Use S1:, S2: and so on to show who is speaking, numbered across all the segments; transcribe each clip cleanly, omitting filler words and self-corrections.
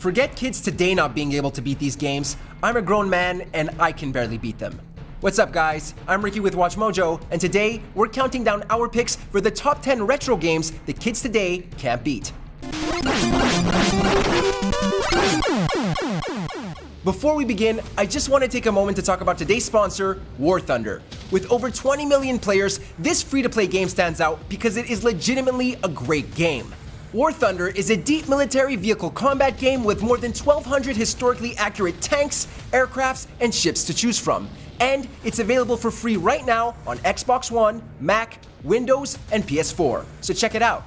S1: Forget kids today not being able to beat these games. I'm a grown man and I can barely beat them. What's up guys, I'm Ricky with WatchMojo, and today we're counting down our picks for the top 10 retro games that kids today can't beat. Before we begin, I just want to take a moment to talk about today's sponsor, War Thunder. With over 20 million players, this free-to-play game stands out because it is legitimately a great game. War Thunder is a deep military vehicle combat game with more than 1,200 historically accurate tanks, aircrafts, and ships to choose from. And it's available for free right now on Xbox One, Mac, Windows, and PS4. So check it out.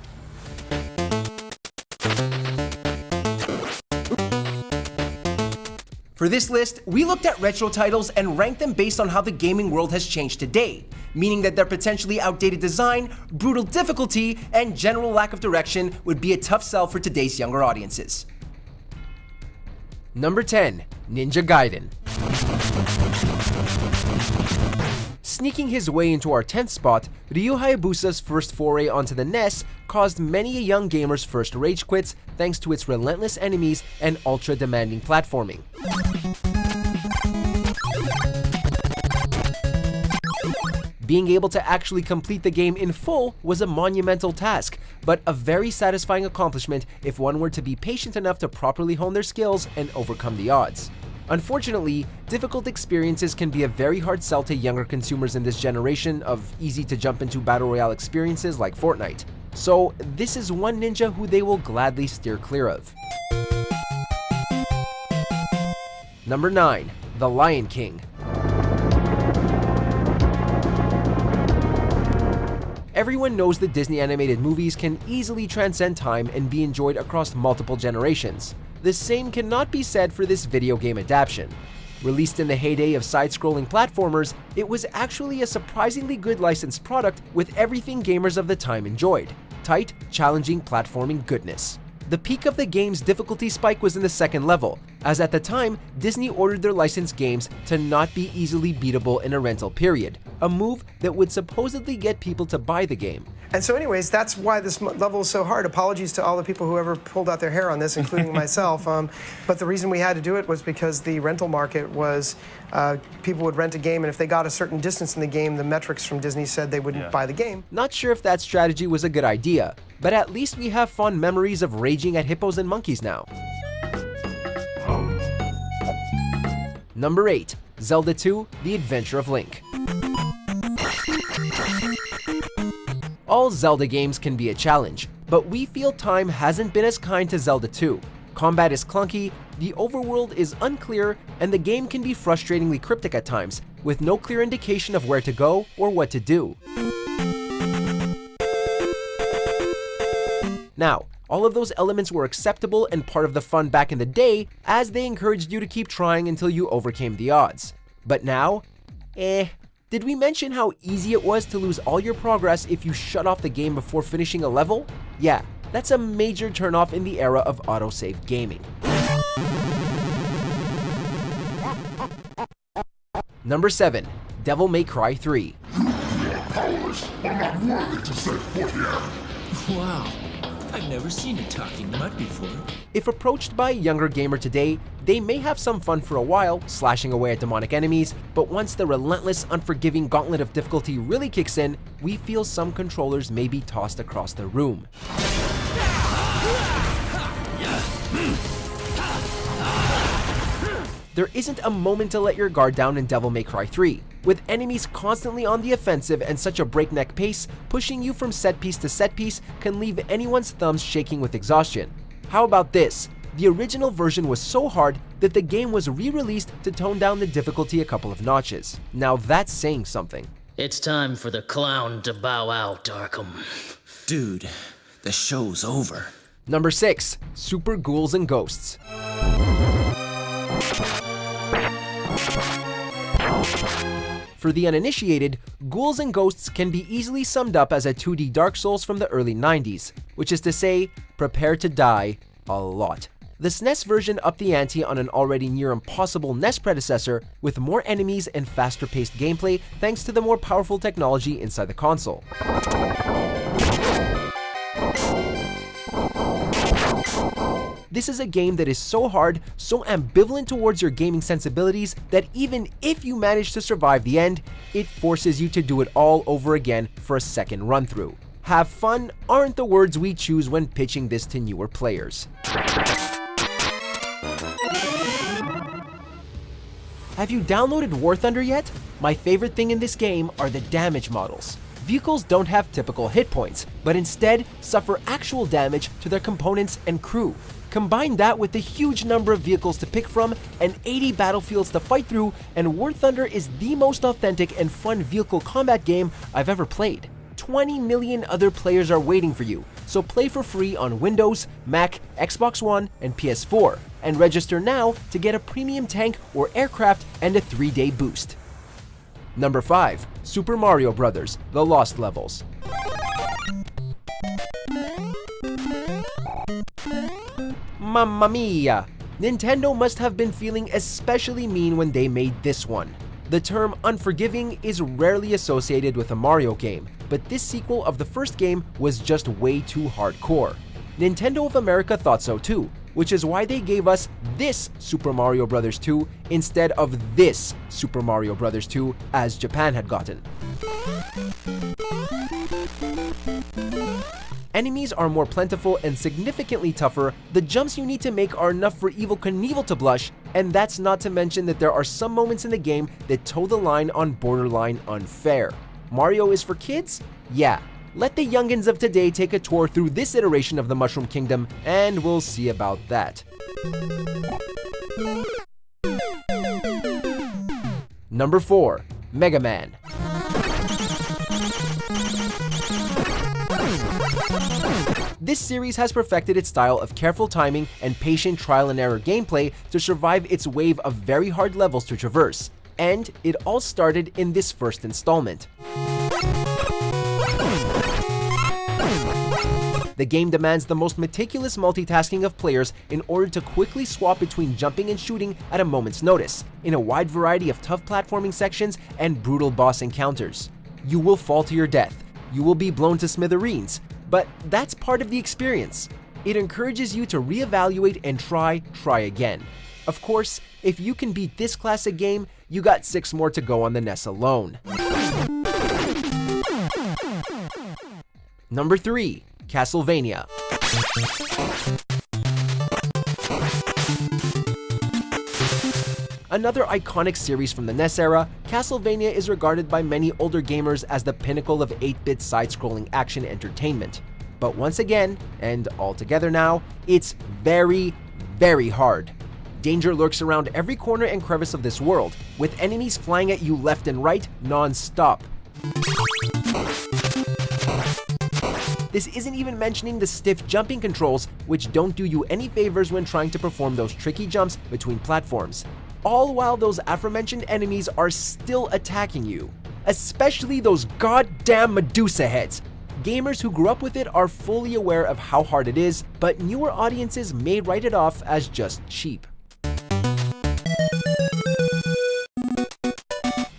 S1: For this list, we looked at retro titles and ranked them based on how the gaming world has changed today, meaning that their potentially outdated design, brutal difficulty, and general lack of direction would be a tough sell for today's younger audiences. Number 10. Ninja Gaiden. Sneaking his way into our 10th spot, Ryu Hayabusa's first foray onto the NES caused many a young gamer's first rage quits thanks to its relentless enemies and ultra-demanding platforming. Being able to actually complete the game in full was a monumental task, but a very satisfying accomplishment if one were to be patient enough to properly hone their skills and overcome the odds. Unfortunately, difficult experiences can be a very hard sell to younger consumers in this generation of easy-to-jump-into battle royale experiences like Fortnite. So this is one ninja who they will gladly steer clear of. Number 9. The Lion King. Everyone knows that Disney animated movies can easily transcend time and be enjoyed across multiple generations. The same cannot be said for this video game adaptation. Released in the heyday of side-scrolling platformers, it was actually a surprisingly good licensed product with everything gamers of the time enjoyed: tight, challenging platforming goodness. The peak of the game's difficulty spike was in the second level, as at the time, Disney ordered their licensed games to not be easily beatable in a rental period, a move that would supposedly get people to buy the game.
S2: And so anyways, that's why this level is so hard. Apologies to all the people who ever pulled out their hair on this, including myself. But the reason we had to do it was because the rental market was, people would rent a game, and if they got a certain distance in the game, the metrics from Disney said they wouldn't buy the game.
S1: Not sure if that strategy was a good idea, but at least we have fond memories of raging at hippos and monkeys now. Number 8. Zelda 2: The Adventure of Link. All Zelda games can be a challenge, but we feel time hasn't been as kind to Zelda 2. Combat is clunky, the overworld is unclear, and the game can be frustratingly cryptic at times, with no clear indication of where to go or what to do. Now, all of those elements were acceptable and part of the fun back in the day, as they encouraged you to keep trying until you overcame the odds. But now, Did we mention how easy it was to lose all your progress if you shut off the game before finishing a level? Yeah, that's a major turnoff in the era of autosave gaming. Number 7. Devil May Cry 3.
S3: You are powerless, but not worthy to set foot here.
S4: Wow, I've never seen a talking mud before.
S1: If approached by a younger gamer today, they may have some fun for a while, slashing away at demonic enemies, but once the relentless, unforgiving gauntlet of difficulty really kicks in, we feel some controllers may be tossed across the room. There isn't a moment to let your guard down in Devil May Cry 3, with enemies constantly on the offensive and such a breakneck pace, pushing you from set piece to set piece can leave anyone's thumbs shaking with exhaustion. How about this? The original version was so hard that the game was re-released to tone down the difficulty a couple of notches. Now that's saying something.
S5: It's time for the clown to bow out, Arkham.
S4: Dude, the show's over.
S1: Number 6. Super Ghouls and Ghosts. For the uninitiated, Ghouls and Ghosts can be easily summed up as a 2D Dark Souls from the early 90s, which is to say, prepare to die a lot. The SNES version upped the ante on an already near impossible NES predecessor with more enemies and faster paced gameplay thanks to the more powerful technology inside the console. This is a game that is so hard, so ambivalent towards your gaming sensibilities that even if you manage to survive the end, it forces you to do it all over again for a second run through. Have fun aren't the words we choose when pitching this to newer players. Have you downloaded War Thunder yet? My favorite thing in this game are the damage models. Vehicles don't have typical hit points, but instead suffer actual damage to their components and crew. Combine that with the huge number of vehicles to pick from and 80 battlefields to fight through, and War Thunder is the most authentic and fun vehicle combat game I've ever played. 20 million other players are waiting for you, so play for free on Windows, Mac, Xbox One, and PS4, and register now to get a premium tank or aircraft and a 3-day boost. Number 5. Super Mario Bros. The Lost Levels. Mamma mia! Nintendo must have been feeling especially mean when they made this one. The term unforgiving is rarely associated with a Mario game, but this sequel of the first game was just way too hardcore. Nintendo of America thought so too, which is why they gave us this Super Mario Bros. 2 instead of this Super Mario Bros. 2 as Japan had gotten. Enemies are more plentiful and significantly tougher, the jumps you need to make are enough for Evel Knievel to blush, and that's not to mention that there are some moments in the game that toe the line on borderline unfair. Mario is for kids? Yeah. Let the youngins of today take a tour through this iteration of the Mushroom Kingdom, and we'll see about that. Number 4. Mega Man. This series has perfected its style of careful timing and patient trial and error gameplay to survive its wave of very hard levels to traverse, and it all started in this first installment. The game demands the most meticulous multitasking of players in order to quickly swap between jumping and shooting at a moment's notice, in a wide variety of tough platforming sections and brutal boss encounters. You will fall to your death, you will be blown to smithereens, but that's part of the experience. It encourages you to reevaluate and try again. Of course, if you can beat this classic game, you got 6 more to go on the NES alone. Number 3. Castlevania. Another iconic series from the NES era, Castlevania is regarded by many older gamers as the pinnacle of 8-bit side-scrolling action entertainment. But once again, and altogether now, it's very, very hard. Danger lurks around every corner and crevice of this world, with enemies flying at you left and right non-stop. This isn't even mentioning the stiff jumping controls, which don't do you any favors when trying to perform those tricky jumps between platforms. All while those aforementioned enemies are still attacking you. Especially those goddamn Medusa heads. Gamers who grew up with it are fully aware of how hard it is, but newer audiences may write it off as just cheap.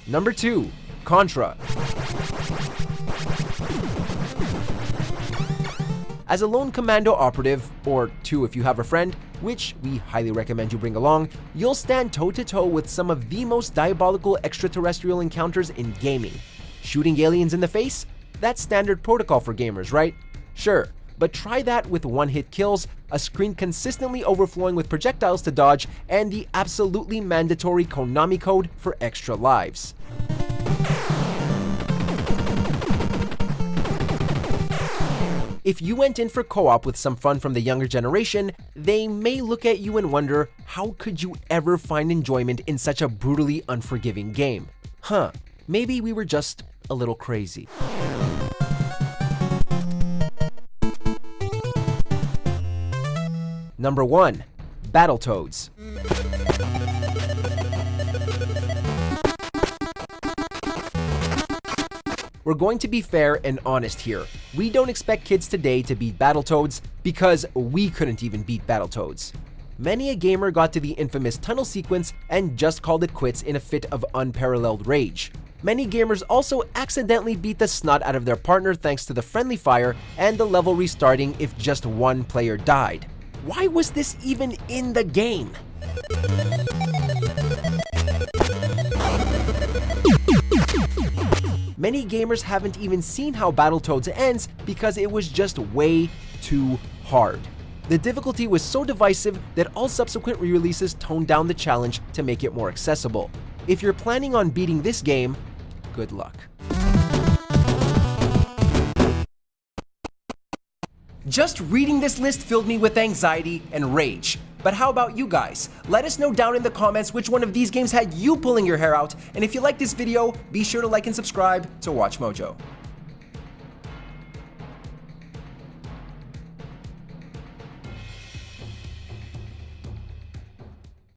S1: Number 2. Contra. As a lone commando operative, or 2 if you have a friend, which we highly recommend you bring along, you'll stand toe-to-toe with some of the most diabolical extraterrestrial encounters in gaming. Shooting aliens in the face? That's standard protocol for gamers, right? Sure, but try that with one-hit kills, a screen consistently overflowing with projectiles to dodge, and the absolutely mandatory Konami code for extra lives. If you went in for co-op with some fun from the younger generation, they may look at you and wonder, how could you ever find enjoyment in such a brutally unforgiving game? Huh, maybe we were just a little crazy. Number 1. Battletoads. We're going to be fair and honest here. We don't expect kids today to beat Battletoads because we couldn't even beat Battletoads. Many a gamer got to the infamous tunnel sequence and just called it quits in a fit of unparalleled rage. Many gamers also accidentally beat the snot out of their partner thanks to the friendly fire and the level restarting if just one player died. Why was this even in the game? Many gamers haven't even seen how Battletoads ends because it was just way too hard. The difficulty was so divisive that all subsequent re-releases toned down the challenge to make it more accessible. If you're planning on beating this game, good luck. Just reading this list filled me with anxiety and rage. But how about you guys? Let us know down in the comments which one of these games had you pulling your hair out, and if you like this video, be sure to like and subscribe to WatchMojo.